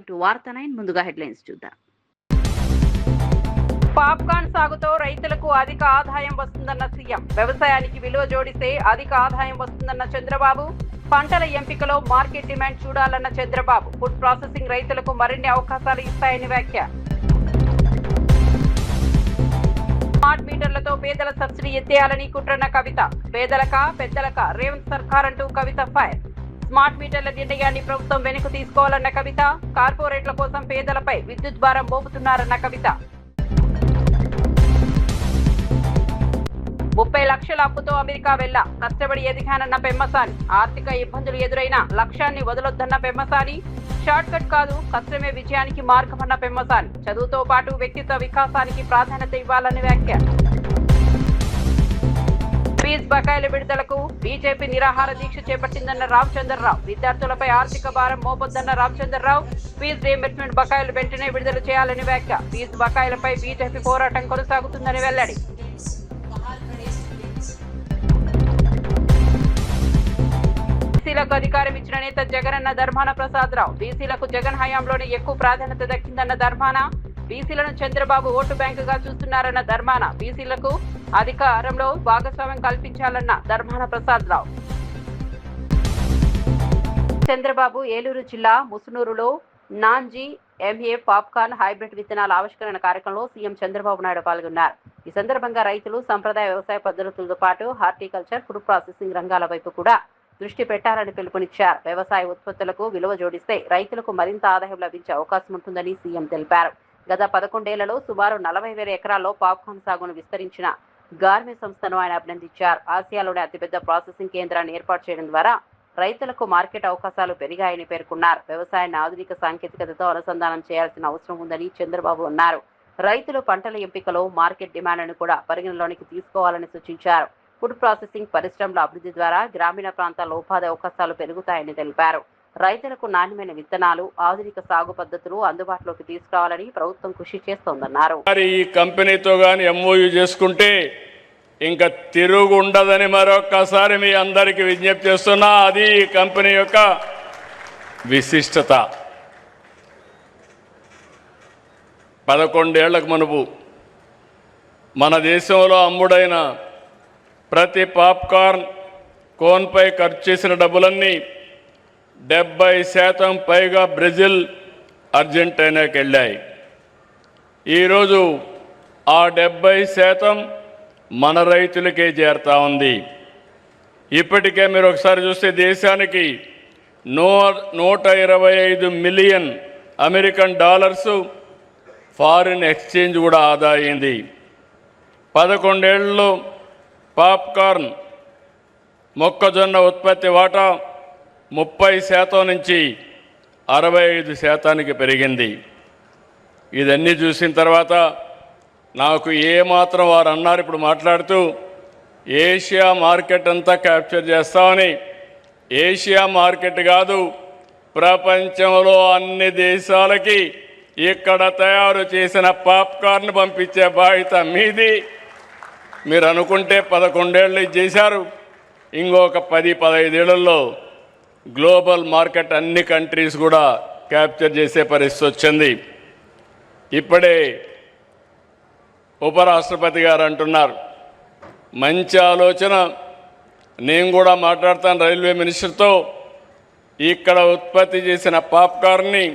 To వార్త 9 ముందుగా headlines చూద్దాం. పాప్కార్న్ సాగుతో రైతులకు అధిక ఆదాయం వస్తుందన్న సీఎం. వ్యవసాయానికి విలువ జోడిస్తే అధిక ఆదాయం వస్తుందన్న చంద్రబాబు. పంటల ఎంపికలో మార్కెట్ డిమాండ్ చూడాలన్న చంద్రబాబు. ఫుడ్ ప్రాసెసింగ్ రైతులకు మరిన్ని అవకాశాలు ఇస్తాయని వ్యాఖ్య. స్మార్ట్ మీటర్లతో పేదల సబ్సిడీ ఎత్తేయాలని కుట్రన్న కవిత. పేదలకా పెద్దలకా రేవంత్ సర్కార్ అంటూ కవిత ఫైర్. స్మార్ట్ మీటర్ల నిర్ణయాన్ని ప్రభుత్వం వెనుక తీసుకోవాలన్న కవిత. కార్పొరేట్ల కోసం పేదలపై విద్యుత్ భారం మోపుతున్నారన్న కవిత. 30 లక్షల అప్పుతో అమెరికా వెళ్లా కష్టపడి ఎదిగానన్న పెమ్మసాని. ఆర్థిక ఇబ్బందులు ఎదురైనా లక్ష్యాన్ని వదలొద్దన్న పెమ్మసాని. షార్ట్ కట్ కాదు, కష్టమే విజయానికి మార్గమన్న పెమ్మసాని. చదువుతో పాటు వ్యక్తిత్వ వికాసానికి ప్రాధాన్యత ఇవ్వాలని వ్యాఖ్య. ఫీజు బకాయిల విడుదలకు బీజేపీ నిరాహార దీక్ష చేపట్టిందన్న రామచంద్రరావు. విద్యార్థులపై ఆర్థిక భారం మోపొద్దన్న రామచంద్రరావు. ఫీజు రీయింబర్స్మెంట్ బకాయిలు వెంటనే విడుదల చేయాలని వ్యాఖ్య. ఫీజు బకాయిలపై బీజేపీ పోరాటం కొనసాగుతుందని వెల్లడి. బీసీలకు అధికారం ఇచ్చిన నేత జగనన్న ధర్మాన ప్రసాదరావు. బీసీలకు జగన్ హయాంలోనే ఎక్కువ ప్రాధాన్యత దక్కిందన్న ధర్మాన. బీసీలను చంద్రబాబు ఓటు బ్యాంకుగా చూస్తున్నారన్న ధర్మాన. బీసీలకు అధికారంలో భాగస్వామ్యం కల్పించాలన్న ధర్మాన ప్రసాదరావు. చంద్రబాబు ఏలూరు జిల్లా ముసునూరులో నాన్జీ ఎంఏ పాప్కార్న్ హైబ్రిడ్ విత్తనాల ఆవిష్కరణ కార్యక్రమంలో సీఎం చంద్రబాబు నాయుడు పాల్గొన్నారు. ఈ సందర్భంగా రైతులు సంప్రదాయ వ్యవసాయ పద్ధతులతో పాటు హార్టికల్చర్, ఫుడ్ ప్రాసెసింగ్ రంగాల వైపు కూడా దృష్టి పెట్టాలని పిలుపునిచ్చారు. వ్యవసాయ ఉత్పత్తులకు విలువ జోడిస్తే రైతులకు మరింత ఆదాయం లభించే అవకాశం ఉంటుందని సీఎం తెలిపారు. గత 11 ఏళ్లలో సుమారు 40,000 ఎకరాల్లో పాప్కార్న్ సాగును విస్తరించిన గార్మే సంస్థను ఆయన అభినందించారు. ఆసియాలోని అతిపెద్ద ప్రాసెసింగ్ కేంద్రాన్ని ఏర్పాటు చేయడం ద్వారా రైతులకు మార్కెట్ అవకాశాలు పెరిగాయని పేర్కొన్నారు. వ్యవసాయాన్ని ఆధునిక సాంకేతికతతో అనుసంధానం చేయాల్సిన అవసరం ఉందని చంద్రబాబు అన్నారు. రైతులు పంటల ఎంపికలో మార్కెట్ డిమాండ్ను కూడా పరిగణలోనికి తీసుకోవాలని సూచించారు. ఫుడ్ ప్రాసెసింగ్ పరిశ్రమల అభివృద్ధి ద్వారా గ్రామీణ ప్రాంతాల్లో ఉపాధి అవకాశాలు పెరుగుతాయని తెలిపారు. రైతులకు నాణ్యమైన విత్తనాలు, ఆధునిక సాగు పద్ధతులు అందుబాటులోకి తీసుకురావాలని ప్రభుత్వం కృషి చేస్తోందన్నారు. ఈ కంపెనీతో గాని ఎంఓయూ చేసుకుంటే ఇంకా తిరుగు ఉండదని మరొక్కసారి మీ అందరికీ విజ్ఞప్తి చేస్తున్నా. అది ఈ కంపెనీ యొక్క విశిష్టత. 11 ఏళ్లకు మునుపు మన దేశంలో అమ్ముడైన ప్రతి పాప్కార్న్ కోన్పై ఖర్చు చేసిన డబ్బులన్నీ 70% పైగా బ్రెజిల్, అర్జెంటీనాకి వెళ్ళాయి. ఈరోజు ఆ 70% మన రైతులకే చేరుతా ఉంది. ఇప్పటికే మీరు ఒకసారి చూస్తే దేశానికి 125 million American dollars foreign exchange కూడా ఆదా అయింది. 11 ఏళ్లలో పాప్కార్న్ మొక్కజొన్న ఉత్పత్తి వాటా 30% నుంచి 65% పెరిగింది. ఇదన్నీ చూసిన తర్వాత నాకు ఏమాత్రం వారు అన్నారు ఇప్పుడు మాట్లాడుతూ ఏషియా మార్కెట్ అంతా క్యాప్చర్ చేస్తామని. ఏషియా మార్కెట్ కాదు, ప్రపంచంలో అన్ని దేశాలకి ఇక్కడ తయారు చేసిన పాప్కార్న్ పంపించే బాధ్యత మీది. మీరు అనుకుంటే 11 ఏళ్ళు చేశారు, ఇంకొక 10-15 ఏళ్లలో గ్లోబల్ మార్కెట్ అన్ని కంట్రీస్ కూడా క్యాప్చర్ చేసే పరిస్థితి వచ్చింది. ఇప్పుడే ఉపరాష్ట్రపతి గారు అంటున్నారు, మంచి ఆలోచన, నేను కూడా మాట్లాడతాను రైల్వే మినిస్టర్తో. ఇక్కడ ఉత్పత్తి చేసిన పాప్కార్న్ని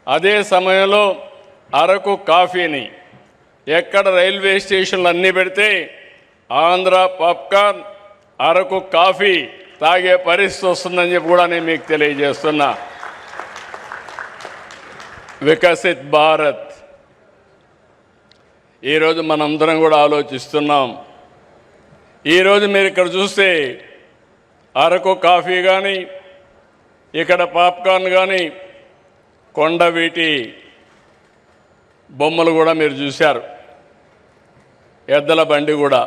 అదే సమయంలో అరకు కాఫీని ఎక్కడ రైల్వే స్టేషన్లు అన్నీ పెడితే ఆంధ్ర పాప్కార్న్, అరకు కాఫీ తాగే పరిస్థితి వస్తుందని చెప్పి కూడా నేను మీకు తెలియజేస్తున్నా. వికసిత్ భారత్ ఈరోజు మనందరం కూడా ఆలోచిస్తున్నాం. ఈరోజు మీరు ఇక్కడ చూస్తే అరకు కాఫీ కానీ, ఇక్కడ పాప్కార్న్ కానీ, కొండవీటి బొమ్మలు కూడా మీరు చూశారు, ఎద్దల బండి కూడా,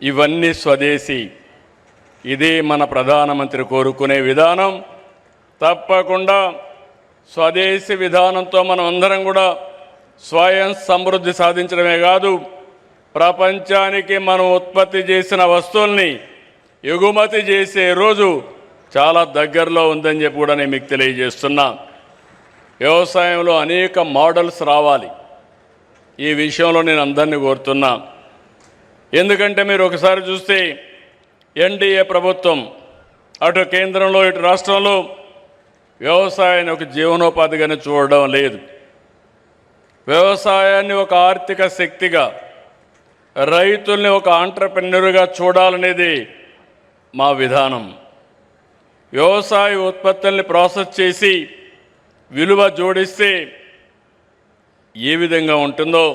ఇవన్నీ స్వదేశీ. ఇదే మన ప్రధానమంత్రి కోరుకునే విధానం. తప్పకుండా స్వదేశీ విధానంతో మనం అందరం కూడా స్వయం సమృద్ధి సాధించడమే కాదు, ప్రపంచానికి మనం ఉత్పత్తి చేసిన వస్తువుల్ని ఎగుమతి చేసే రోజు చాలా దగ్గరలో ఉందని చెప్పి కూడా నేను మీకు తెలియజేస్తున్నా. వ్యవసాయంలో అనేక మోడల్స్ రావాలి. ఈ విషయంలో నేను అందరినీ కోరుతున్నా. ఎందుకంటే మీరు ఒకసారి చూస్తే ఎన్డీఏ ప్రభుత్వం అటు కేంద్రంలో ఇటు రాష్ట్రంలో వ్యవసాయాన్ని ఒక జీవనోపాధిగానే చూడడం లేదు. వ్యవసాయాన్ని ఒక ఆర్థిక శక్తిగా, రైతుల్ని ఒక ఆంట్రప్రెన్యూర్గా చూడాలనేది మా విధానం. వ్యవసాయ ఉత్పత్తుల్ని ప్రాసెస్ చేసి విలువ జోడిస్తే ఏ విధంగా ఉంటుందో.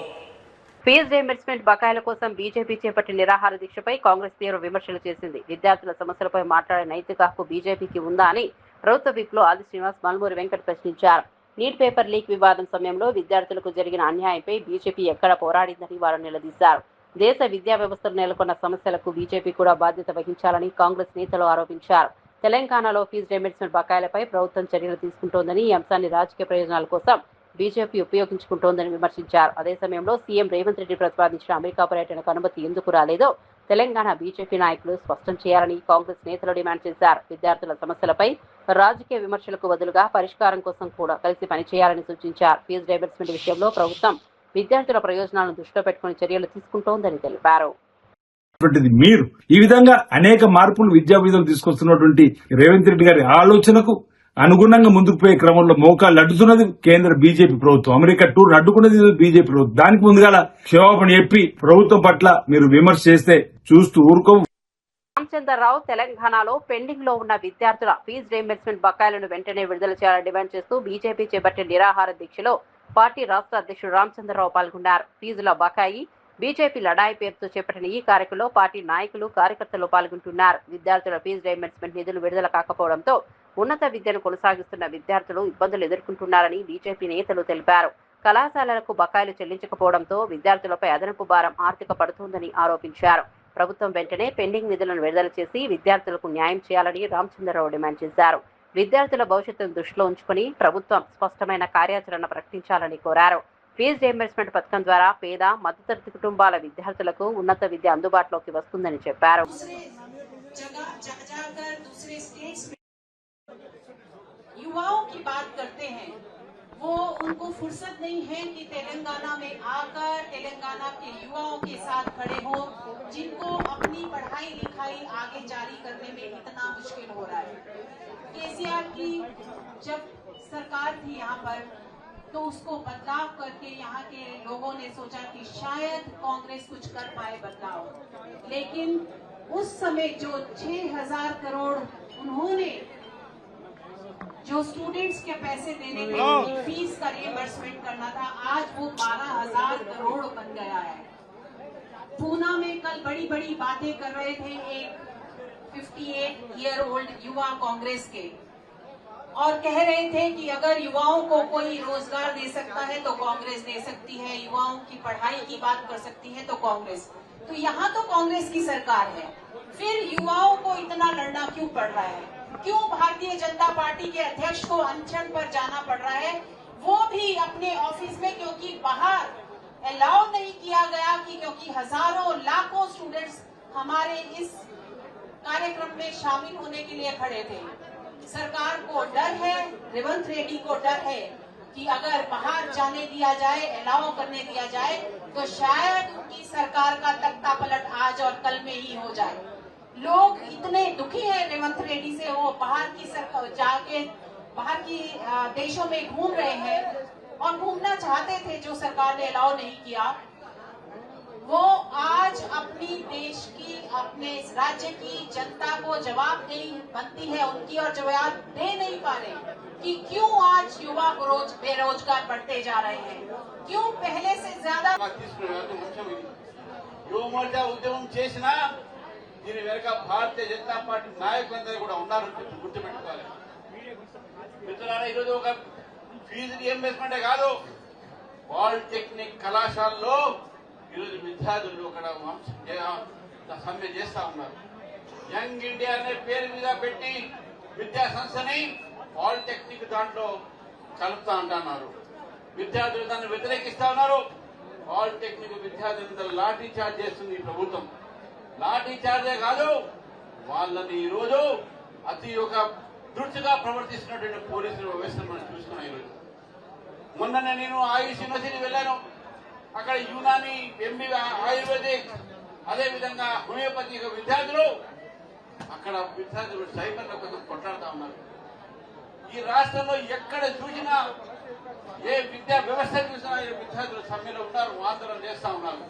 ఫీజు రీయింబర్స్మెంట్ బకాయిల కోసం బీజేపీ చేపట్టిన నిరాహార దీక్షపై కాంగ్రెస్ తీవ్ర విమర్శలు చేసింది. విద్యార్థుల సమస్యలపై మాట్లాడే నైతిక హక్కు బీజేపీకి ఉందా అని ప్రభుత్వ విప్లో ఆది శ్రీనివాస్, మల్మూరి వెంకట్ ప్రశ్నించారు. నీట్ పేపర్ లీక్ వివాదం సమయంలో విద్యార్థులకు జరిగిన అన్యాయంపై బీజేపీ ఎక్కడ పోరాడిందని వారు నిలదీశారు. దేశ విద్యా వ్యవస్థలో నెలకొన్న సమస్యలకు బీజేపీ కూడా బాధ్యత వహించాలని కాంగ్రెస్ నేతలు ఆరోపించారు. తెలంగాణలో ఫీజు రీయింబర్స్మెంట్ బకాయిలపై ప్రభుత్వం చర్యలు తీసుకుంటోందని, ఈ అంశాన్ని రాజకీయ ప్రయోజనాల కోసం బీజేపీ ఉపయోగించుకుంటోందని విమర్శించారు. అదే సమయంలో సీఎం రేవంత్ రెడ్డి ప్రతిపాదించిన అమెరికా పర్యటనకు అనుమతి ఎందుకు రాలేదో తెలంగాణ బీజేపీ నాయకులు స్పష్టం చేయాలని కాంగ్రెస్ నేతలు డిమాండ్ చేశారు. విద్యార్థుల సమస్యలపై రాజకీయ విమర్శలకు బదులుగా పరిష్కారం కోసం కూడా కలిసి పనిచేయాలని సూచించారు. ఫీజు రీయింబర్స్మెంట్ విషయంలో ప్రభుత్వం విద్యార్థుల ప్రయోజనాలను దృష్టిలో పెట్టుకుని చర్యలు తీసుకుంటోందని తెలిపారు. మీరు ఈ విధంగా అనేక మార్పులు విద్యా విధులు తీసుకొస్తున్నటువంటి రేవంత్ రెడ్డి గారి ఆలోచనకు అనుగుణంగా ముందుకు పోయే క్రమంలో మోకాళ్ళు అడ్డుతున్నది కేంద్ర బీజేపీ ప్రభుత్వం. అమెరికా టూర్ అడ్డుకున్నది బీజేపీ ప్రభుత్వం. దానికి ముందుగా క్షమాపణ చెప్పి ప్రభుత్వం పట్ల మీరు విమర్శ చేస్తే చూస్తూ ఊరుకో. రామచంద్రరావు తెలంగాణలో పెండింగ్ లో ఉన్న విద్యార్థుల ఫీజు రీయింబర్స్మెంట్ బకాయిలను వెంటనే విడుదల చేయాలని డిమాండ్ చేస్తూ బీజేపీ చేపట్టిన నిరాహార దీక్షలో పార్టీ రాష్ట్ర అధ్యక్షుడు రామచంద్రరావు పాల్గొన్నారు. ఫీజుల బకాయి బీజేపీ లడాయి పేరుతో చేపట్టిన ఈ కార్యక్రమంలో పార్టీ నాయకులు, కార్యకర్తలు పాల్గొంటున్నారు. విద్యార్థుల ఫీజు రీయింబర్స్మెంట్ నిధులు విడుదల కాకపోవడంతో ఉన్నత విద్యను కొనసాగిస్తున్న విద్యార్థులు ఇబ్బందులు ఎదుర్కొంటున్నారని బీజేపీ నేతలు తెలిపారు. కళాశాలలకు బకాయిలు చెల్లించకపోవడంతో విద్యార్థులపై అదనపు భారం ఆర్థిక పడుతోందని ఆరోపించారు. ప్రభుత్వం వెంటనే పెండింగ్ నిధులను విడుదల చేసి విద్యార్థులకు న్యాయం చేయాలని రామచంద్రరావు డిమాండ్ చేశారు. విద్యార్థుల భవిష్యత్తును దృష్టిలో ఉంచుకుని ప్రభుత్వం స్పష్టమైన కార్యాచరణ ప్రకటించాలని కోరారు. ఫీజు రీయింబర్స్మెంట్ పథకం ద్వారా పేద, మధ్యతరగతి కుటుంబాల విద్యార్థులకు ఉన్నత విద్య అందుబాటులోకి వస్తుందని చెప్పారు. युवाओं की बात करते हैं, वो उनको फुर्सत नहीं है कि तेलंगाना में आकर तेलंगाना के युवाओं के साथ खड़े हो, जिनको अपनी पढ़ाई लिखाई आगे जारी करने में इतना मुश्किल हो रहा है। केसीआर की जब सरकार थी यहाँ पर तो उसको बदलाव करके यहाँ के लोगों ने सोचा कि शायद कांग्रेस कुछ कर पाए बदलाव, लेकिन उस समय जो 6,000 करोड़ उन्होंने जो स्टूडेंट्स के पैसे देने के लिए फीस का रियम्बर्समेंट करना था, आज वो 12,000 करोड़ बन गया है। पूना में कल बड़ी बड़ी बातें कर रहे थे एक 58 ईयर ओल्ड युवा कांग्रेस के, और कह रहे थे कि अगर युवाओं को कोई रोजगार दे सकता है तो कांग्रेस दे सकती है, युवाओं की पढ़ाई की बात कर सकती है तो कांग्रेस। तो यहाँ तो कांग्रेस की सरकार है, फिर युवाओं को इतना लड़ना क्यों पड़ रहा है? क्यों भारतीय जनता पार्टी के अध्यक्ष को अनशन पर जाना पड़ रहा है, वो भी अपने ऑफिस में, क्योंकि बाहर अलाउ नहीं किया गया कि क्योंकि हजारों लाखों स्टूडेंट्स हमारे इस कार्यक्रम में शामिल होने के लिए खड़े थे। सरकार को डर है, रेवंत रेड्डी को डर है कि अगर बाहर जाने दिया जाए, अलाउ करने दिया जाए तो शायद उनकी सरकार का तख्ता पलट आज और कल में ही हो जाए। लोग इतने दुखी हैं रेवंत रेड्डी से, वो बाहर की सरकार जाके बाहर की देशों में घूम रहे हैं और घूमना चाहते थे, जो सरकार ने अलाउ नहीं किया। वो आज अपनी देश की, अपने राज्य की जनता को जवाब नहीं बनती है उनकी, और जवाब दे नहीं पा रहे कि क्यों आज युवा बेरोजगार बढ़ते जा रहे हैं, क्यों पहले से ज्यादा దీని వెనక భారతీయ జనతా పార్టీ నాయకులందరూ కూడా ఉన్నారు, గుర్తుపెట్టుకోవాలి. మిత్రులారా, ఈరోజు ఒక ఫీజు రీయింబర్స్మెంటే కాదు, పాలిటెక్నిక్ కళాశాలలో ఈరోజు విద్యార్థులు అక్కడ సమ్మె చేస్తా ఉన్నారు. యంగ్ ఇండియా అనే పేరు మీద పెట్టి విద్యా సంస్థని పాలిటెక్నిక్ దాంట్లో కలుపుతా అంటున్నారు. విద్యార్థులు దాన్ని వ్యతిరేకిస్తా ఉన్నారు. పాలిటెక్నిక్ విద్యార్థులందరూ లాఠీ చార్జ్ చేస్తుంది ఈ ప్రభుత్వం. లాఠీ చార్జే కాదు, వాళ్ళని ఈరోజు అతి ఒక దుర్చిగా ప్రవర్తిస్తున్నటువంటి పోలీసుల వ్యవస్థను మనం చూస్తున్నాం. ఈరోజు మొన్ననే నేను ఆయుష్ యూనివర్సిటీ వెళ్ళాను. అక్కడ యునాని, ఎంబీ, ఆయుర్వేదిక్, అదే విధంగా హోమియోపతి విద్యార్థులు అక్కడ విద్యార్థులు సైబర్ల కోసం కొట్లాడుతూ ఉన్నారు. ఈ రాష్ట్రంలో ఎక్కడ చూసినా, ఏ విద్యా వ్యవస్థ చూసినా ఈ విద్యార్థులు సమ్మెలో ఉన్నారు, ఆందోళన చేస్తా ఉన్నారు.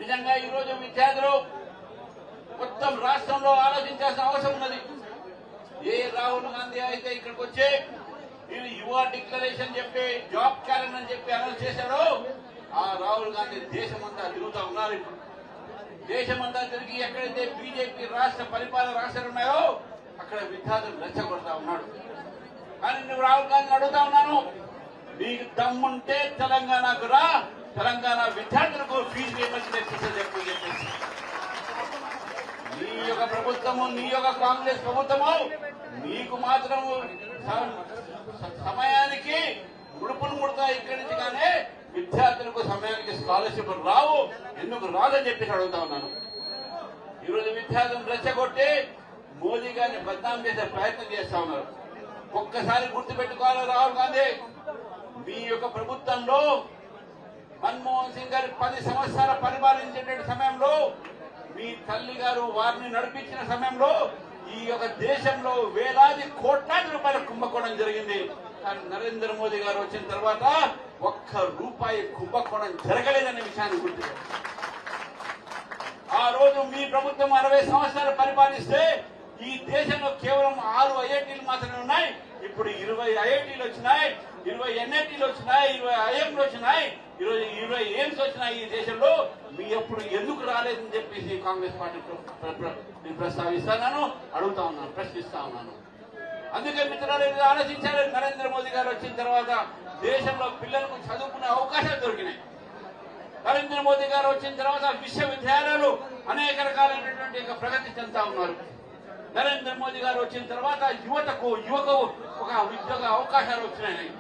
నిజంగా ఈరోజు విద్యార్థులు మొత్తం రాష్ట్రంలో ఆలోచించాల్సిన అవసరం ఉన్నది. ఏ రాహుల్ గాంధీ అయితే ఇక్కడికి వచ్చి వీళ్ళు యువ డిక్లరేషన్ చెప్పి, జాబ్ క్యాలెండర్ అని చెప్పి అనౌన్స్ చేశారో, ఆ రాహుల్ గాంధీ దేశమంతా తిరుగుతూ ఉన్నారు. ఇప్పుడు దేశమంతా తిరిగి ఎక్కడైతే బీజేపీ రాష్ట్ర పరిపాలన రాష్ట్రాలు ఉన్నాయో అక్కడ విద్యార్థులు రెచ్చగొడతా ఉన్నాడు. కానీ నువ్వు రాహుల్ గాంధీని అడుగుతా ఉన్నాను, నీకు దమ్ముంటే తెలంగాణకు రా, తెలంగాణ విద్యార్థులకు ఫీజు రీయింబర్స్మెంట్ చెప్పేసి నీ యొక్క ప్రభుత్వము, నీ యొక్క కాంగ్రెస్ ప్రభుత్వము నీకు మాత్రం సమయానికి ముడుపులు ముడతా ఇక్కడి నుంచి, కానీ విద్యార్థులకు సమయానికి స్కాలర్షిప్ రావు. ఎందుకు రాదని చెప్పి అడుగుతా ఉన్నాను. ఈరోజు విద్యార్థులను రెచ్చగొట్టి మోదీ గారిని బద్నాం చేసే ప్రయత్నం చేస్తా ఉన్నారు. ఒక్కసారి గుర్తుపెట్టుకోవాలి, రాహుల్ గాంధీ మీ యొక్క ప్రభుత్వంలో మన్మోహన్ సింగ్ గారి 10 సంవత్సరాల పరిపాలించేటువంటి సమయంలో, మీ తల్లి గారు వారిని నడిపించిన సమయంలో ఈ యొక్క దేశంలో వేలాది కోట్లాది రూపాయల కుంభకోణం జరిగింది. కానీ నరేంద్ర మోదీ గారు వచ్చిన తర్వాత ఒక్క రూపాయి కుంభకోణం జరగలేదనే విషయాన్ని గుర్తు. ఆ రోజు మీ ప్రభుత్వం 60 సంవత్సరాలు పరిపాలిస్తే ఈ దేశంలో కేవలం 6 ఐఐటీలు మాత్రమే ఉన్నాయి. ఇప్పుడు 20 ఐఐటీలు వచ్చినాయి, 20 ఎన్ఐటీలు వచ్చినాయి, 20 ఐఎంలు వచ్చినాయి, 20 ఎయిమ్స్ వచ్చినాయి. ఈ దేశంలో మీ ఎప్పుడు ఎందుకు రాలేదని చెప్పేసి కాంగ్రెస్ పార్టీ నేను ప్రస్తావిస్తాను, అడుగుతా ఉన్నాను, ప్రశ్నిస్తా ఉన్నాను. అందుకే మిత్రులు ఆలోచించారు. నరేంద్ర మోదీ గారు వచ్చిన తర్వాత దేశంలో పిల్లలకు చదువుకునే అవకాశాలు దొరికినాయి. నరేంద్ర మోదీ గారు వచ్చిన తర్వాత విశ్వవిద్యాలయాలు అనేక రకాలైనటువంటి ప్రగతి చెందుతా ఉన్నారు. నరేంద్ర మోదీ గారు వచ్చిన తర్వాత యువతకు ఒక ఉద్యోగ అవకాశాలు వచ్చినాయి.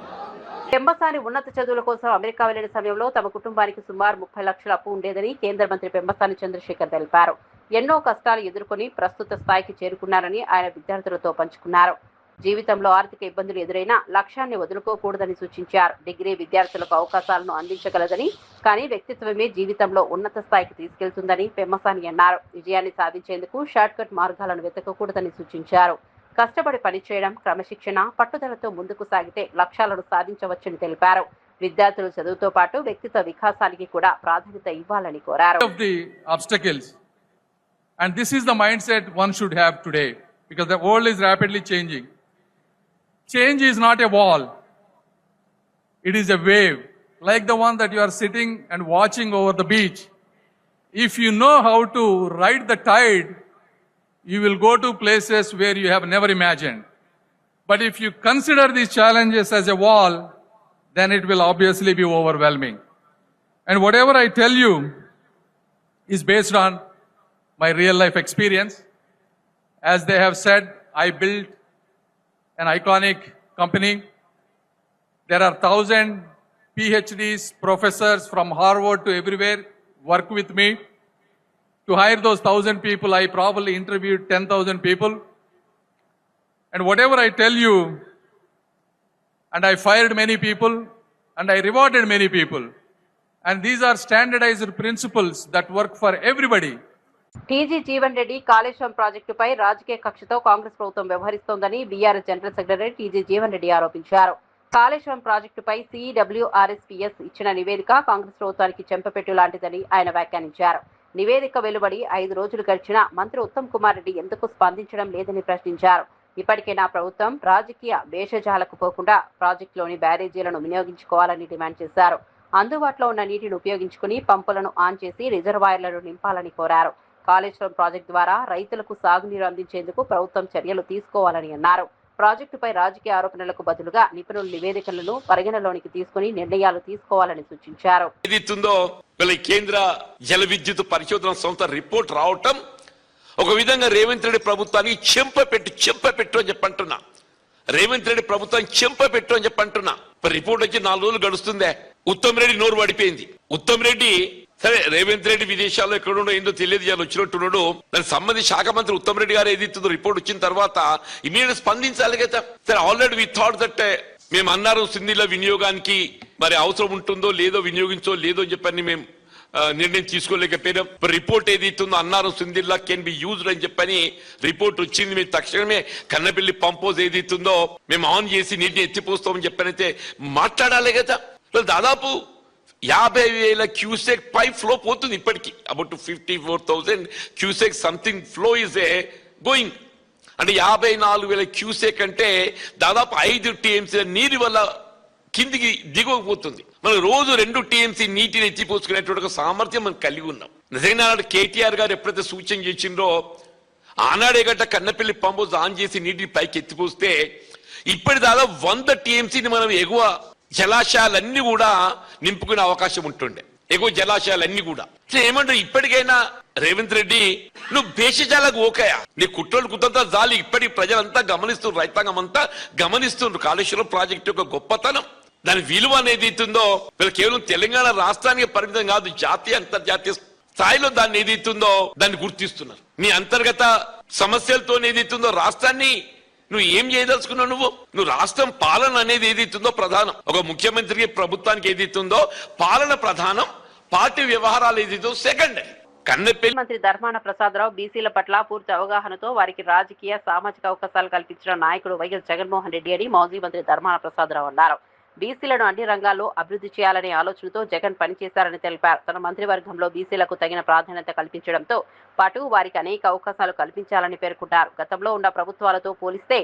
పెంబసాని ఉన్నత చదువుల కోసం అమెరికా వెళ్లిన సమయంలో తమ కుటుంబానికి సుమారు 30 లక్షల అప్పు ఉండేదని కేంద్ర మంత్రి పెంబసాని చంద్రశేఖర్ తెలిపారు. ఎన్నో కష్టాలు ఎదుర్కొని ప్రస్తుత స్థాయికి చేరుకున్నారని ఆయన విద్యార్థులతో పంచుకున్నారు. జీవితంలో ఆర్థిక ఇబ్బందులు ఎదురైనా లక్ష్యాన్ని వదులుకోకూడదని సూచించారు. డిగ్రీ విద్యార్థులకు అవకాశాలను అందించగలదని, కానీ వ్యక్తిత్వమే జీవితంలో ఉన్నత స్థాయికి తీసుకెళ్తుందని పెమ్మసాని అన్నారు. విజయాన్ని సాధించేందుకు షార్ట్ కట్ మార్గాలను వెతకకూడదని సూచించారు. కష్టపడి పనిచేయడం, క్రమశిక్షణ, పట్టుదలతో ముందుకు సాగితే లక్ష్యాలను సాధించవచ్చని తెలిపారు. విద్యార్థులు చదువుతో పాటు వ్యక్తిత్వ వికాసానికి కూడా ప్రాధాన్యత ఇవ్వాలని కోరారు. And this is the mindset one should have today, because the world is rapidly changing. Change is not a wall. It is a wave, like the one that you are sitting and watching over the beach. If you know how to ride the tide, you will go to places where you have never imagined. But if you consider these challenges as a wall, then it will obviously be overwhelming. And whatever I tell you is based on my real life experience. As they have said, I built an iconic company. There are 1,000 PhDs, professors from Harvard to everywhere work with me. To hire those 1,000 people, I probably interviewed 10,000 people. And whatever I tell you, and I fired many people, and I rewarded many people. And these are standardized principles that work for everybody. TG Jeevan Reddy Kaleshwaram ప్రాజెక్టుపై రాజకీయ కక్షతో కాంగ్రెస్ ప్రభుత్వం వ్యవహరిస్తోందని BRS general secretary TG Jeevan Reddy ఆరోపించారు. కాళేశ్వరం ప్రాజెక్టుపై CWRSPS ఇచ్చిన నివేదిక కాంగ్రెస్ ప్రభుత్వానికి చెంపపెట్టు లాంటిదని ఆయన వ్యాఖ్యానించారు. నివేదిక వెలువడి 5 రోజులు గడిచినా మంత్రి ఉత్తమ్ కుమార్ రెడ్డి ఎందుకు స్పందించడం లేదని ప్రశ్నించారు. ఇప్పటికైనా ప్రభుత్వం రాజకీయ భేషజాలకు పోకుండా ప్రాజెక్టులోని బ్యారేజీలను వినియోగించుకోవాలని డిమాండ్ చేశారు. అందుబాటులో ఉన్న నీటిని ఉపయోగించుకుని పంపులను ఆన్ చేసి రిజర్వాయర్లను నింపాలని కోరారు. కాళేశ్వరం ప్రాజెక్టు ద్వారా రైతులకు సాగునీరు అందించేందుకు ప్రభుత్వం చర్యలు తీసుకోవాలని అన్నారు. ప్రాజెక్టుపై రాజకీయ ఆరోపణలకు బదులుగా నిపుణుల నివేదికలను పరిగణలోనికి తీసుకుని నిర్ణయాలు తీసుకోవాలని సూచించారు. కేంద్ర జల విద్యుత్ పరిశోధన సంస్థ రిపోర్ట్ రావటం ఒక విధంగా రేవంత్ రెడ్డి ప్రభుత్వానికి చెంపపెట్టు అని చెప్పంటున్నా. రేవంత్ రెడ్డి ప్రభుత్వానికి చెంపపెట్టు అని చెప్పంటున్నా. రిపోర్ట్ వచ్చి 4 రోజులు గడుస్తుందే. ఉత్తమ్ రెడ్డి నోరు పడిపోయింది. ఉత్తమ్ రెడ్డి సరే, రేవంత్ రెడ్డి విదేశాల్లో ఎక్కడుండో ఏందో తెలియదు, ఇవాళ వచ్చినట్టున్నాడు. దానికి సంబంధించి శాఖ మంత్రి ఉత్తమ్ రెడ్డి గారు ఏదైతుందో రిపోర్ట్ వచ్చిన తర్వాత ఇమీడియట్ స్పందించాలి కదా. సరే, ఆల్రెడీ వి థాట్ దట్ మేము అన్నారు సింధిల వినియోగానికి మరి అవసరం ఉంటుందో లేదో వినియోగించో లేదో అని చెప్పని మేము నిర్ణయం తీసుకోలేకపోయినాం. రిపోర్ట్ ఏదైతుందో అన్నారు సింధిల్లా కెన్ బి యూజ్డ్ అని చెప్పని రిపోర్ట్ వచ్చింది. మేము తక్షణమే కన్నపల్లి పంపోజ్ ఏదైతుందో మేము ఆన్ చేసి నీటిని ఎత్తిపోస్తామని చెప్పనైతే మాట్లాడాలి కదా. దాదాపు 50,000 క్యూసెక్ పై ఫ్లో పోతుంది ఇప్పటికీ. About 54,000 cusec something flow is a going. అంటే 54,000 క్యూసెక్ అంటే దాదాపు 5 టీఎంసీ నీరు వల్ల కిందికి దిగకపోతుంది. మనం రోజు 2 టీఎంసీ నీటిని ఎత్తిపోసుకునేటువంటి సామర్థ్యం మనం కలిగి ఉన్నాం. నిజంగా కేటీఆర్ గారు ఎప్పుడైతే సూచన చేసిండ్రో ఆనాడే గట్ట కన్నపల్లి పంపోజ్ ఆన్ చేసి నీటిని పైకి ఎత్తిపోస్తే ఇప్పటి దాదాపు 100 టీఎంసీని మనం ఎగువ జలాశయాలన్నీ కూడా నింపుకునే అవకాశం ఉంటుండే. ఎగువ జలాశయాలన్నీ కూడా ఏమంటారు? ఇప్పటికైనా రేవంత్ రెడ్డి నువ్వు భేషజాలకు ఓకయా, నీ కుట్రలు కుతంతా జాలి. ఇప్పటికి ప్రజలంతా గమనిస్తున్నారు, రైతాంగం అంతా గమనిస్తున్నారు కాళేశ్వరం ప్రాజెక్టు యొక్క గొప్పతనం, దాని విలువ అనేది ఇస్తుందో. వీళ్ళు కేవలం తెలంగాణ రాష్ట్రానికి పరిమితం కాదు, జాతీయ అంతర్జాతీయ స్థాయిలో దాన్ని ఏదైతుందో దాన్ని గుర్తిస్తున్నారు. నీ అంతర్గత సమస్యలతో ఏదైతుందో రాష్ట్రాన్ని నువ్వు ఏం చేయదలుచుకున్నావు? నువ్వు రాష్ట్రం పాలన అనేది ఏదైతుందో ప్రధానం. ఒక ముఖ్యమంత్రికి ప్రభుత్వానికి ఏదైతుందో పాలన ప్రధానం, పార్టీ వ్యవహారాలు ఏదైతుందో సెకండ్. కన్నపల్లి మంత్రి ధర్మాన ప్రసాదరావు బీసీల పట్ల పూర్తి అవగాహనతో వారికి రాజకీయ సామాజిక అవకాశాలు కల్పించిన నాయకుడు వైఎస్ జగన్మోహన్ రెడ్డి అని మాజీ మంత్రి ధర్మాన ప్రసాదరావు అన్నారు. బీసీలను అన్ని రంగాల్లో అభివృద్ధి చేయాలనే ఆలోచనతో జగన్ పనిచేశారని తెలిపారు. తన మంత్రివర్గంలో బీసీలకు తగిన ప్రాధాన్యత కల్పించడంతో పాటు వారికి అనేక అవకాశాలు కల్పించాలని పేర్కొన్నారు. గతంలో ఉన్న ప్రభుత్వాలతో పోలిస్తే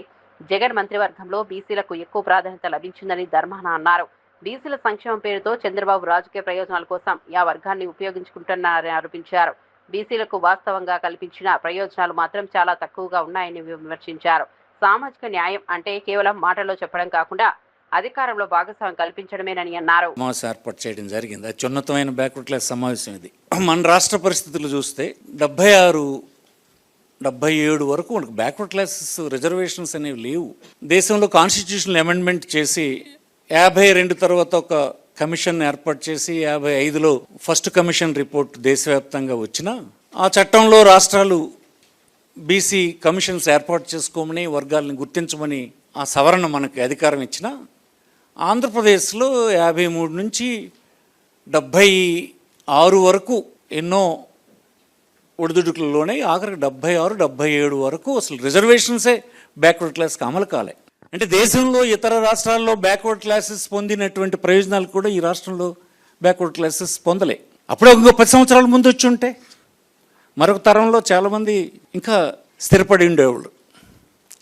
జగన్ మంత్రివర్గంలో బీసీలకు ఎక్కువ ప్రాధాన్యత లభించిందని ధర్మాన అన్నారు. బీసీల సంక్షేమం పేరుతో చంద్రబాబు రాజకీయ ప్రయోజనాల కోసం ఆ వర్గాన్ని ఉపయోగించుకుంటున్నారని ఆరోపించారు. బీసీలకు వాస్తవంగా కల్పించిన ప్రయోజనాలు మాత్రం చాలా తక్కువగా ఉన్నాయని విమర్శించారు. సామాజిక న్యాయం అంటే కేవలం మాటల్లో చెప్పడం కాకుండా అధికారంలో భాగస్వామ్యం కల్పించడమేనని అన్నారు. సమావేశం ఏర్పాటు చేయడం జరిగింది. అది ఉన్నతమైన బ్యాక్వర్డ్ క్లాస్ సమావేశం. ఇది మన రాష్ట్ర పరిస్థితులు చూస్తే 76, 77 వరకు మనకు బ్యాక్వర్డ్ క్లాసెస్ రిజర్వేషన్స్ అనేవి లేవు. దేశంలో కాన్స్టిట్యూషనల్ అమెండ్మెంట్ చేసి 52 తర్వాత ఒక కమిషన్ ఏర్పాటు చేసి 55లో ఫస్ట్ కమిషన్ రిపోర్ట్ దేశవ్యాప్తంగా వచ్చినా ఆ చట్టంలో రాష్ట్రాలు బీసీ కమిషన్స్ ఏర్పాటు చేసుకోమని వర్గాలను గుర్తించమని ఆ సవరణ మనకి అధికారం ఇచ్చిన ఆంధ్రప్రదేశ్లో 53 నుంచి 76 వరకు ఎన్నో ఒడిదుడుకులలోనే ఆఖరికి 76, 77 వరకు అసలు రిజర్వేషన్సే బ్యాక్వర్డ్ క్లాస్కి అమలు కాలే. అంటే దేశంలో ఇతర రాష్ట్రాల్లో బ్యాక్వర్డ్ క్లాసెస్ పొందినటువంటి ప్రయోజనాలు కూడా ఈ రాష్ట్రంలో బ్యాక్వర్డ్ క్లాసెస్ పొందలే. అప్పుడే ఇంకో 10 సంవత్సరాల ముందు వచ్చి ఉంటే మరొక తరంలో చాలామంది ఇంకా స్థిరపడి ఉండేవాళ్ళు.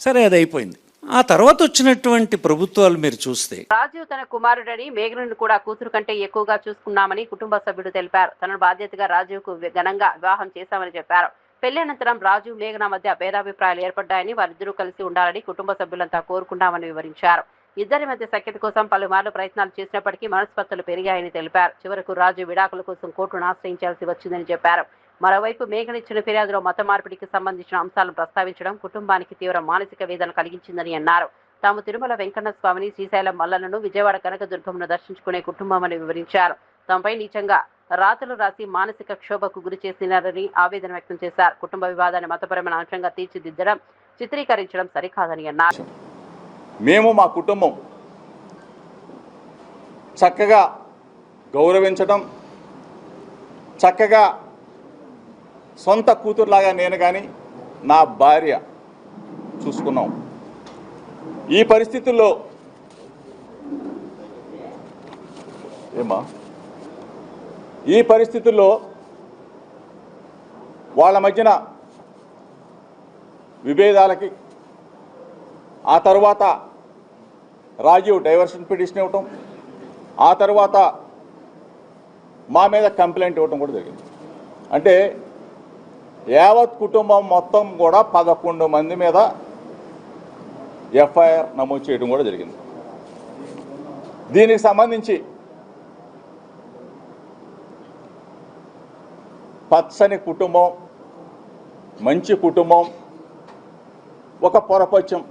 సరే, అది అయిపోయింది. ఆ తర్వాత వచ్చినటువంటి ప్రభుత్వాలు మీరు చూస్తే రాజీవ్ తన కుమారుడని మేఘనను కూడా కూతురు కంటే ఎక్కువగా చూసుకున్నామని కుటుంబ సభ్యుడు తెలిపారు. తన బాధ్యతగా రాజీవ్కు ఘనంగా వివాహం చేశామని చెప్పారు. పెళ్లి అనంతరం రాజీవ్ మేఘన మధ్య భేదాభిప్రాయాలు ఏర్పడ్డాయని, వారిద్దరూ కలిసి ఉండాలని కుటుంబ సభ్యులంతా కోరుకున్నామని వివరించారు. ఇద్దరి మధ్య సఖ్యత కోసం పలుమార్లు ప్రయత్నాలు చేసినప్పటికీ మనస్పర్ధలు పెరిగాయని తెలిపారు. చివరకు రాజీవ్ విడాకుల కోసం కోర్టును ఆశ్రయించాల్సి వచ్చిందని చెప్పారు. మరోవైపు మేఘన ఇచ్చిన ఫిర్యాదులో మత మార్పిడికి సంబంధించిన అంశాలను ప్రస్తావించడం కుటుంబానికి తీవ్ర మానసిక వేదన కలిగించిందని అన్నారు. తాము తిరుమల వెంకన్న స్వామిని, శ్రీశైలం మల్లలను, విజయవాడ కనకదుర్గమును దర్శించుకునే కుటుంబమని వివరించారు. తమపై నీచంగా రాతలు రాసి మానసిక క్షోభకు గురి చేసినారని ఆవేదన వ్యక్తం చేశారు. కుటుంబ వివాదాన్ని మతపరమైన అంశంగా తీర్చిదిద్దడం, చిత్రీకరించడం సరికాదని అన్నారు. మేము మా కుటుంబం చక్కగా గౌరవించడం, చక్కగా సొంత కూతురులాగా నేను కానీ నా భార్య చూసుకున్నాం. ఈ పరిస్థితుల్లో వాళ్ళ మధ్యన విభేదాలకి ఆ తర్వాత రాజీవ్ డైవర్షన్ పిటిషన్ ఇవ్వటం, ఆ తర్వాత మా మీద కంప్లైంట్ ఇవ్వటం కూడా జరిగింది. అంటే యావత్ కుటుంబం మొత్తం కూడా 11 మంది మీద ఎఫ్ఐఆర్ నమోదు చేయడం కూడా జరిగింది. దీనికి సంబంధించి పచ్చని కుటుంబం, మంచి కుటుంబం, ఒక పొరపచ్చం.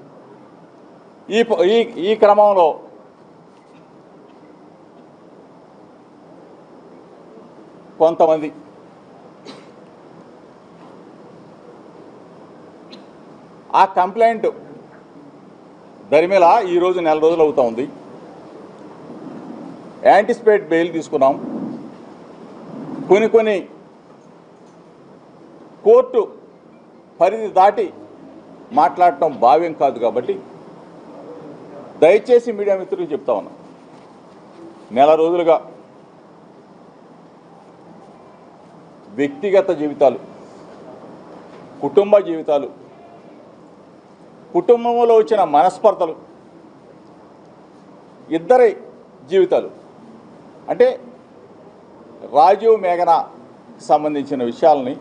ఈ క్రమంలో కొంతమంది ఆ కంప్లైంట్ దరిమేలా ఈరోజు 4 రోజులు అవుతా ఉంది. యాంటిసిపేట్ బెయిల్ తీసుకున్నాం. కొన్ని కోర్టు పరిధి దాటి మాట్లాడటం భావ్యం కాదు. కాబట్టి దయచేసి మీడియా మిత్రులకు చెప్తా ఉన్నా, నెల రోజులుగా వ్యక్తిగత జీవితాలు, కుటుంబ జీవితాలు, కుటుంబంలో వచ్చిన మనస్పర్ధలు, ఇద్దరి జీవితాలు అంటే రాజీవ్ మేఘనా సంబంధించిన విషయాలని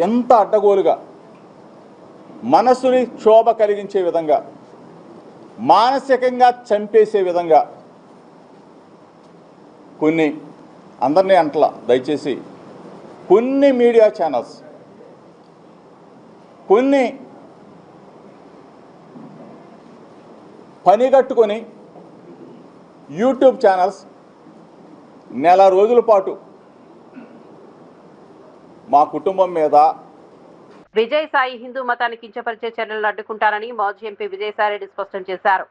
ఎంత అడ్డగోలుగా మనసుని క్షోభ కలిగించే విధంగా, మానసికంగా చంపేసే విధంగా కొన్ని, అందరినీ అంటలా దయచేసి, కొన్ని మీడియా ఛానల్స్, కొన్ని పనిగట్టుకొని యూట్యూబ్ ఛానల్స్ నెల రోజుల పాటు మా కుటుంబం మీద విజయసాయి హిందూ మతాన్ని కించపరిచే చర్యలను అడ్డుకుంటారని మాజీ ఎంపీ విజయసాయిరెడ్డి స్పష్టం చేశారు.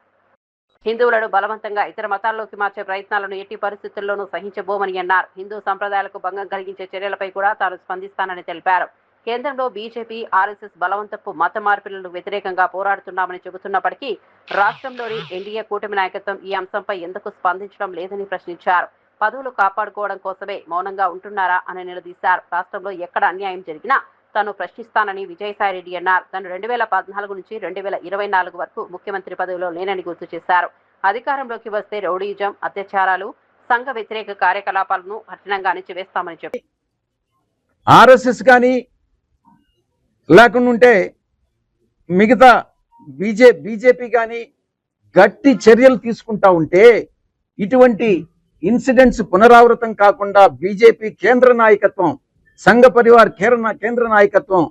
హిందువులను బలవంతంగా ఇతర మతాల్లోకి మార్చే ప్రయత్నాలను ఎట్టి పరిస్థితుల్లోనూ సహించబోమని అన్నారు. హిందూ సంప్రదాయాలకు భంగం కలిగించే చర్యలపై కూడా తాను స్పందిస్తానని తెలిపారు. కేంద్రంలో బీజేపీ, ఆర్ఎస్ఎస్ బలవంతపు మత మార్పిడులకు వ్యతిరేకంగా పోరాడుతున్నామని చెబుతున్నప్పటికీ రాష్ట్రంలోని ఎన్డీఏ కూటమి నాయకత్వం ఈ అంశంపై ఎందుకు స్పందించడం లేదని ప్రశ్నించారు. పదవులు కాపాడుకోవడం కోసమే మౌనంగా ఉంటున్నారా అని నిలదీశారు. రాష్ట్రంలో ఎక్కడ అన్యాయం జరిగినా తాను ప్రశ్నిస్తానని విజయసాయిరెడ్డి అన్నారు. తాను 2014 నుంచి 2024 వరకు ముఖ్యమంత్రి పదవిలో లేనని గుర్తు చేశారు. అధికారంలోకి వస్తే రౌడీజం, అత్యాచారాలు, సంఘ వ్యతిరేక కార్యకలాపాలను కఠినంగా అణిచివేస్తామని చెప్పారు. ఆర్ఎస్ఎస్ కానీ లేకుండా ఉంటే మిగతా బీజేపీ కానీ గట్టి చర్యలు తీసుకుంటా ఉంటే ఇటువంటి ఇన్సిడెంట్స్ పునరావృతం కాకుండా బీజేపీ కేంద్ర నాయకత్వం, సంఘ పరివార్ కేంద్ర నాయకత్వం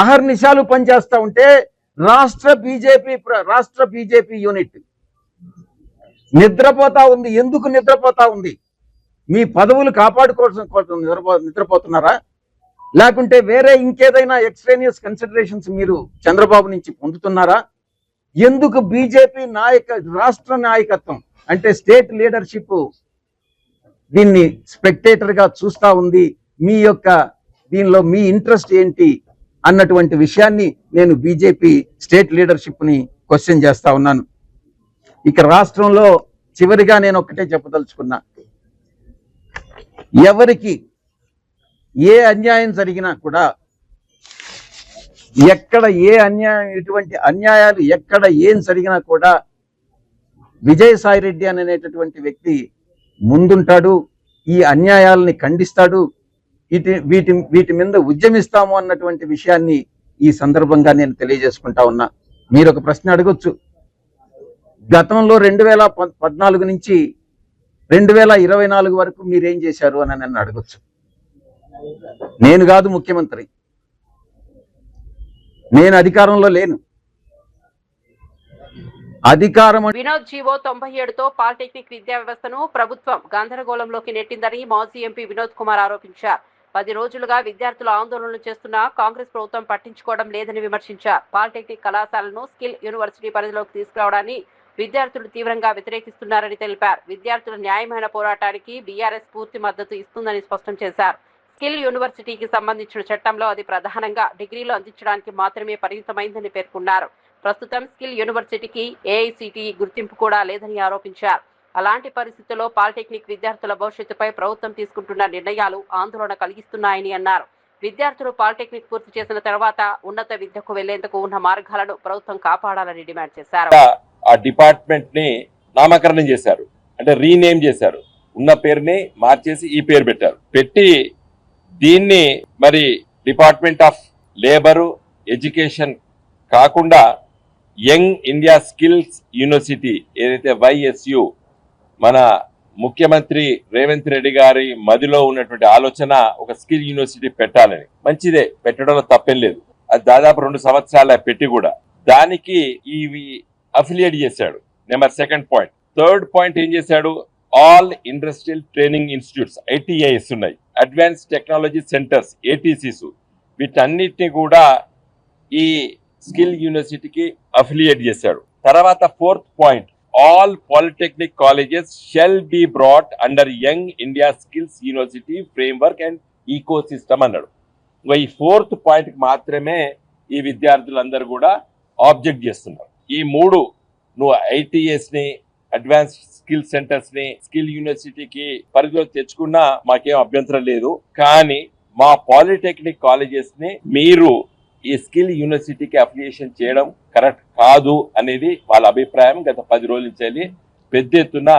అహర్నిశాలు పనిచేస్తా ఉంటే రాష్ట్ర బీజేపీ యూనిట్ నిద్రపోతా ఉంది. ఎందుకు నిద్రపోతా ఉంది? మీ పదవులు కాపాడుకోవాల్సిన కోసం నిద్రపోతున్నారా? లేకుంటే వేరే ఇంకేదైనా ఎక్స్ట్రేనియస్ కన్సిడరేషన్స్ మీరు చంద్రబాబు నుంచి పొందుతున్నారా? ఎందుకు బీజేపీ రాష్ట్ర నాయకత్వం అంటే స్టేట్ లీడర్షిప్ దీన్ని స్పెక్టేటర్ గా చూస్తా ఉంది? దీనిలో మీ ఇంట్రెస్ట్ ఏంటి అన్నటువంటి విషయాన్ని నేను బీజేపీ స్టేట్ లీడర్షిప్ ని క్వశ్చన్ చేస్తా ఉన్నాను. ఇక రాష్ట్రంలో చివరిగా నేను ఒక్కటే చెప్పదలుచుకున్నా, ఎవరికి ఏ అన్యాయం జరిగినా కూడా, ఎక్కడ ఏ అన్యాయం, ఇటువంటి అన్యాయాలు ఎక్కడ ఏం జరిగినా కూడా విజయసాయిరెడ్డి అనేటటువంటి వ్యక్తి ముందుంటాడు, ఈ అన్యాయాలని ఖండిస్తాడు, వీటి మీద ఉద్యమిస్తాము అన్నటువంటి విషయాన్ని ఈ సందర్భంగా నేను తెలియజేసుకుంటా ఉన్నా. మీరు ఒక ప్రశ్న అడగొచ్చు, గతంలో 2014 నుంచి 2024 వరకు మీరేం చేశారు అని నన్ను అడగొచ్చు. నేను కాదు ముఖ్యమంత్రి, నేను అధికారంలో లేను. వినోద్ జీవో 97తో పాలిటెక్నిక్ విద్యా వ్యవస్థను ప్రభుత్వం గందరగోళంలోకి నెట్టిందని మాజీ ఎంపీ వినోద్ కుమార్ ఆరోపించారు. 10 రోజులుగా విద్యార్థులు ఆందోళనలు చేస్తున్నా కాంగ్రెస్ ప్రభుత్వం పట్టించుకోవడం లేదని విమర్శించారు. పాలిటెక్నిక్ కళాశాలను స్కిల్ యూనివర్సిటీ పరిధిలోకి తీసుకురావడాన్ని విద్యార్థులు తీవ్రంగా వ్యతిరేకిస్తున్నారని తెలిపారు. విద్యార్థుల న్యాయమైన పోరాటానికి బీఆర్ఎస్ పూర్తి మద్దతు ఇస్తుందని స్పష్టం చేశారు. స్కిల్ యూనివర్సిటీకి సంబంధించిన చట్టంలో అది ప్రధానంగా డిగ్రీలు అందించడానికి మాత్రమే పరిమితమైందని పేర్కొన్నారు. ప్రస్తుతం స్కిల్ యూనివర్సిటీకి ఏఐసిటిఈ గుర్తింపు కూడా లేదని ఆరోపించారు. అలాంటి పరిస్థితుల్లో పాలిటెక్నిక్ విద్యార్థుల భవిష్యత్తుపై ప్రభుత్వం తీసుకుంటున్న నిర్ణయాలు ఆందోళన కలిగిస్తున్నాయని అన్నారు. విద్యార్థులు పాలిటెక్నిక్ పూర్తి చేసిన తర్వాత ఉన్నత విద్యకు వెళ్లేందుకు ఉన్న మార్గాలను ప్రభుత్వం కాపాడాలని డిమాండ్ చేశారు. ఆ డిపార్ట్మెంట్ ని నామకరణం చేశారు, అంటే రీనేమ్ చేశారు. ఉన్న పేరుని మార్చేసి ఈ పేరు పెట్టారు. పెట్టి దీన్ని మరి డిపార్ట్మెంట్ ఆఫ్ లేబరు ఎడ్యుకేషన్ కాకుండా యంగ్ ఇండియా స్కిల్స్ యూనివర్సిటీ ఏదైతే YSU మన ముఖ్యమంత్రి రేవంత్ రెడ్డి గారి మదిలో ఉన్నటువంటి ఆలోచన ఒక స్కిల్ యూనివర్సిటీ పెట్టాలని. మంచిదే, పెట్టడంలో తప్పేం లేదు. అది దాదాపు 2 సంవత్సరాల పెట్టి కూడా దానికి ఇవి అఫిలియేట్ చేశాడు. Number 2nd point. 3rd point ఏం చేశాడు? All industrial training institutes ITIs ఉన్నాయి, అడ్వాన్స్ టెక్నాలజీ సెంటర్స్ ATCs, వీటన్నిటిని కూడా ఈ స్కిల్ యూనివర్సిటీకి అఫిలియేట్ చేశాడు. తర్వాత 4th point, all polytechnic colleges shall be brought under Young India skills University framework and ecosystem అన్నాడు. ఈ 4th పాయింట్ కి మాత్రమే ఈ విద్యార్థులందరూ కూడా ఆబ్జెక్ట్ చేస్తున్నారు. ఈ 3 నువ్వు ఐటీఎస్ ని, అడ్వాన్స్ స్కిల్ సెంటర్స్ ని స్కిల్ యూనివర్సిటీకి పరిధిలో తెచ్చుకున్నా మాకేం అభ్యంతరం లేదు. కానీ మా పాలిటెక్నిక్ కాలేజెస్ ని మీరు ఈ స్కిల్ యూనివర్సిటీకి అఫిలియేషన్ చేయడం కరెక్ట్ కాదు అనేది వాళ్ళ అభిప్రాయం. గత 10 రోజుల నుంచి పెద్ద ఎత్తున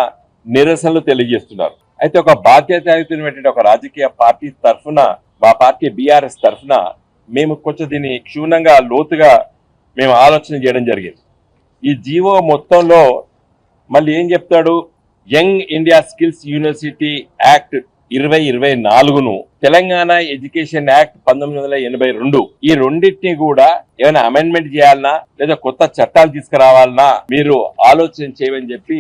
నిరసనలు తెలియజేస్తున్నారు. అయితే ఒక బాధ్యతాయుతమైనటువంటి ఒక రాజకీయ పార్టీ తరఫున, మా పార్టీ బీఆర్ఎస్ తరఫున మేము కొంచెం దీన్ని క్షుణ్ణంగా లోతుగా మేము ఆలోచన చేయడం జరిగింది. ఈ జీవో మొత్తంలో మళ్ళీ ఏం చెప్తాడు, young India skills university act 2024ను, తెలంగాణ ఎడ్యుకేషన్ యాక్ట్ 1982, ఈ రెండింటిని కూడా ఏమైనా అమెండ్మెంట్ చేయాలన్నా లేదా కొత్త చట్టాలు తీసుకురావాలన్నా మీరు ఆలోచన చేయమని చెప్పి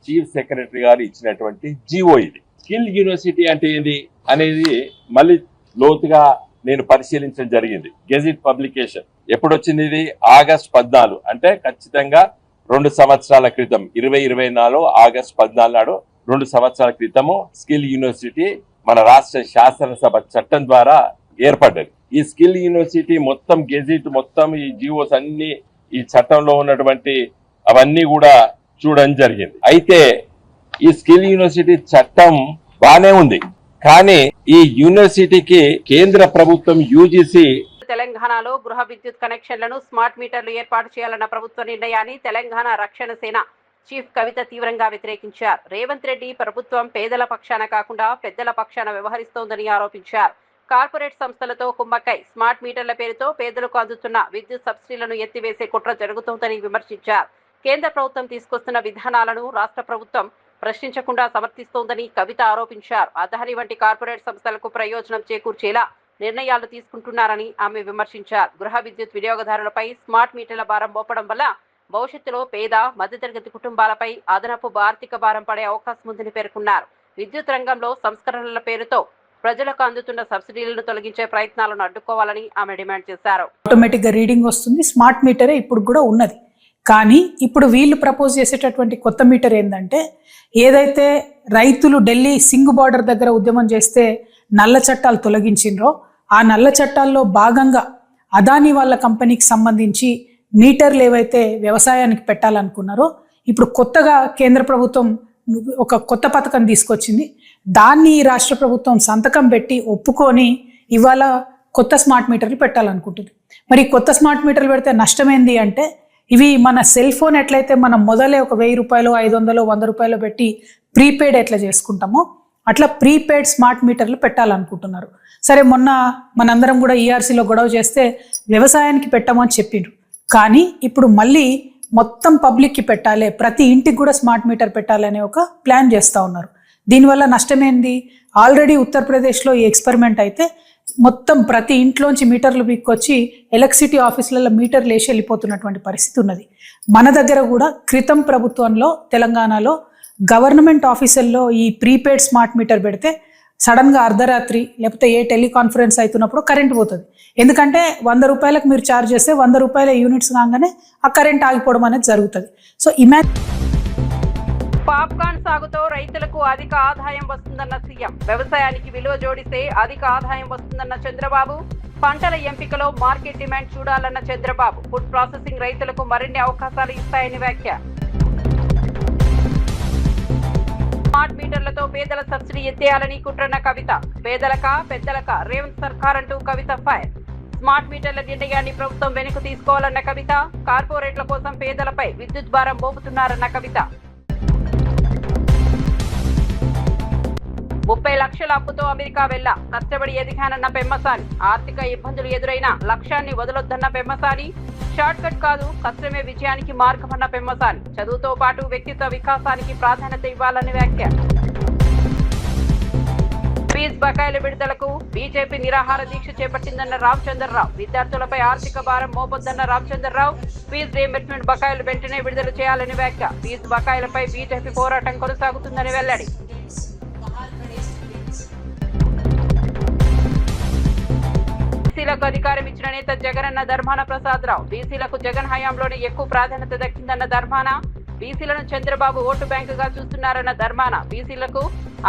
చీఫ్ సెక్రటరీ గారు ఇచ్చినటువంటి జీవో ఇది. స్కిల్ యూనివర్సిటీ అంటే ఏంది అనేది మళ్ళీ లోతుగా నేను పరిశీలించడం జరిగింది. గెజిట్ పబ్లికేషన్ ఎప్పుడు వచ్చింది? ఇది ఆగస్ట్ 14, అంటే ఖచ్చితంగా 2 సంవత్సరాల క్రితం, 2024 ఆగస్ట్ 14 నాడు 2 సంవత్సరాల క్రితము స్కిల్ యూనివర్సిటీ మన రాష్ట్ర శాసనసభ చట్టం ద్వారా ఏర్పడ్డది. ఈ స్కిల్ యూనివర్సిటీ మొత్తం గెజిట్ మొత్తం ఈ జీవోస్ అన్ని ఈ చట్టంలో ఉన్నటువంటి అవన్నీ కూడా చూడడం జరిగింది. అయితే ఈ స్కిల్ యూనివర్సిటీ చట్టం బానే ఉంది, కానీ ఈ యూనివర్సిటీకి కేంద్ర ప్రభుత్వం యూజీసీ తెలంగాణలో గృహ విద్యుత్ కనెక్షన్లను స్మార్ట్ మీటర్లు ఏర్పాటు చేయాలన్న ప్రభుత్వ నిర్ణయాన్ని తెలంగాణ రక్షణ సేన చీఫ్ కవిత తీవ్రంగా వ్యతిరేకించారు. రేవంత్ రెడ్డి ప్రభుత్వం పేదల పక్షాన కాకుండా పెద్దల పక్షాన వ్యవహరిస్తోందని ఆరోపించారు. కార్పొరేట్ సంస్థలతో కుమ్మక్కై స్మార్ట్ మీటర్ల పేరుతో పేదలకు అందుతున్న విద్యుత్ సబ్సిడీలను ఎత్తివేసే కుట్ర జరుగుతోందని విమర్శించారు. కేంద్ర ప్రభుత్వం తీసుకొస్తున్న విధానాలను రాష్ట్ర ప్రభుత్వం ప్రశ్నించకుండా సమర్థిస్తోందని కవిత ఆరోపించారు. అదాని వంటి కార్పొరేట్ సంస్థలకు ప్రయోజనం చేకూర్చేలా నిర్ణయాలు తీసుకుంటున్నారని ఆమె విమర్శించారు. గృహ విద్యుత్ వినియోగదారులపై స్మార్ట్ మీటర్ల భారం మోపడం వల్ల భవిష్యత్తులో పేద మధ్యతరగతి కుటుంబాలపై అదనపు ఆర్థిక భారం పడే అవకాశం ఉందని పేర్కొన్నారు. విద్యుత్ రంగంలో సంస్కరణల పేరుతో ప్రజలకు అందుతున్న సబ్సిడీలను తొలగించే ప్రయత్నాలను అడ్డుకోవాలని ఆమె డిమాండ్ చేశారు. ఆటోమేటిక్ గా రీడింగ్ వస్తుంది, స్మార్ట్ మీటరే ఇప్పుడు కూడా ఉన్నది. కానీ ఇప్పుడు వీళ్ళు ప్రపోజ్ చేసేటటువంటి కొత్త మీటర్ ఏంటంటే, ఏదైతే రైతులు ఢిల్లీ సింగ్ బార్డర్ దగ్గర ఉద్యమం చేస్తే నల్ల చట్టాలు తొలగించిండ్రో, ఆ నల్ల చట్టాల్లో భాగంగా అదానీ వాళ్ళ కంపెనీకి సంబంధించి మీటర్లు ఏవైతే వ్యవసాయానికి పెట్టాలనుకున్నారో, ఇప్పుడు కొత్తగా కేంద్ర ప్రభుత్వం ఒక కొత్త పథకం తీసుకొచ్చింది. దాన్ని రాష్ట్ర ప్రభుత్వం సంతకం పెట్టి ఒప్పుకొని ఇవాళ కొత్త స్మార్ట్ మీటర్లు పెట్టాలనుకుంటుంది. మరి కొత్త స్మార్ట్ మీటర్లు పెడితే నష్టమేంది అంటే, ఇవి మన సెల్ ఫోన్ ఎట్లయితే మనం మొదలే ఒక 1000 రూపాయలు, 500, 100 రూపాయలు పెట్టి ప్రీపెయిడ్ ఎట్లా చేసుకుంటామో అట్లా ప్రీపెయిడ్ స్మార్ట్ మీటర్లు పెట్టాలనుకుంటున్నారు. సరే, మొన్న మనందరం కూడా ఈఆర్సీలో గొడవ చేస్తే వ్యవసాయానికి పెట్టమని చెప్పిండ్రు. కానీ ఇప్పుడు మళ్ళీ మొత్తం పబ్లిక్కి పెట్టాలి, ప్రతి ఇంటికి కూడా స్మార్ట్ మీటర్ పెట్టాలి అనే ఒక ప్లాన్ చేస్తూ ఉన్నారు. దీనివల్ల నష్టమేంది? ఆల్రెడీ ఉత్తరప్రదేశ్లో ఈ ఎక్స్పెరిమెంట్ అయితే మొత్తం ప్రతి ఇంట్లోంచి మీటర్లు పీక్కొచ్చి ఎలక్ట్రిసిటీ ఆఫీసులలో మీటర్లు వేసి వెళ్ళిపోతున్నటువంటి పరిస్థితి ఉన్నది. మన దగ్గర కూడా క్రితం ప్రభుత్వంలో తెలంగాణలో గవర్నమెంట్ ఆఫీసుల్లో ఈ ప్రీపెయిడ్ స్మార్ట్ మీటర్ పెడితే సడన్గా అర్ధరాత్రి లేకపోతే ఏ టెలికాన్ఫరెన్స్ అవుతున్నప్పుడు కరెంట్ పోతుంది. ఎందుకంటే 100 రూపాయలకు మీరు ఛార్జ్ చేస్తే 100 రూపాయల యూనిట్స్ కాగానే ఆ కరెంట్ ఆగిపోవడం అనేది జరుగుతుంది. సో పాప్కార్న్ సాగుతో రైతులకు అధిక ఆదాయం వస్తుందన్న సీఎం. వ్యవసాయానికి విలువ జోడిస్తే అధిక ఆదాయం వస్తుందన్న చంద్రబాబు. పంటల ఎంపికలో మార్కెట్ డిమాండ్ చూడాలన్న చంద్రబాబు. ఫుడ్ ప్రాసెసింగ్ రైతులకు మరిన్ని అవకాశాలు ఇస్తాయని వ్యాఖ్య. స్మార్ట్ మీటర్లతో పేదల సబ్సిడీ ఎత్తేయాలని కుట్రన్న కవిత. పేదలక పెద్దలక రేవంత్ సర్కార్ అంటూ కవిత ఫైర్. స్మార్ట్ మీటర్ల నిర్ణయాన్ని ప్రభుత్వం వెనుక తీసుకోవాలన్న కవిత. కార్పొరేట్ల కోసం పేదలపై విద్యుత్ భారం మోపుతున్నారన్న కవిత. 30 లక్షల అప్పుతో అమెరికా వెళ్లా కష్టపడి ఎదిగానన్న పెమ్మసాని. ఆర్థిక ఇబ్బందులు ఎదురైనా లక్ష్యాన్ని వదలొద్దన్న పెమ్మసాని. షార్ట్ కట్ కాదు, కష్టమే విజయానికి మార్గమన్న పెమ్మసాని. చదువుతో పాటు వ్యక్తిత్వ వికాసానికి ప్రాధాన్యత ఇవ్వాలని వ్యాఖ్య. ఫీజు బకాయిల విడుదలకు బీజేపీ నిరాహార దీక్ష చేపట్టిందన్న రామచంద్రరావు. విద్యార్థులపై ఆర్థిక భారం మోపొద్దన్న రామచంద్రరావు. ఫీజు రీయింబర్స్మెంట్ బకాయిలు వెంటనే విడుదల చేయాలని వ్యాఖ్య. ఫీజు బకాయిలపై బీజేపీ పోరాటం కొనసాగుతుందని వెల్లడి. బీసీలకు అధికారం ఇచ్చిన నేత జగన్ అన్న ధర్మాన ప్రసాద్ రావు. బీసీలకు జగన్ హయాంలోనే ఎక్కువ ప్రాధాన్యత దక్కిందన్న ధర్మాన. బీసీలను చంద్రబాబు ఓటు బ్యాంకుగా చూస్తున్నారన్న ధర్మాన. బీసీలకు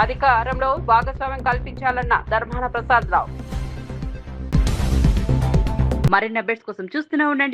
అధికారంలో భాగస్వామ్యం కల్పించాలన్న ధర్మాన ప్రసాద్ రావు. మరిన్ని అప్డేట్స్ కోసం చూస్తూనే ఉండండి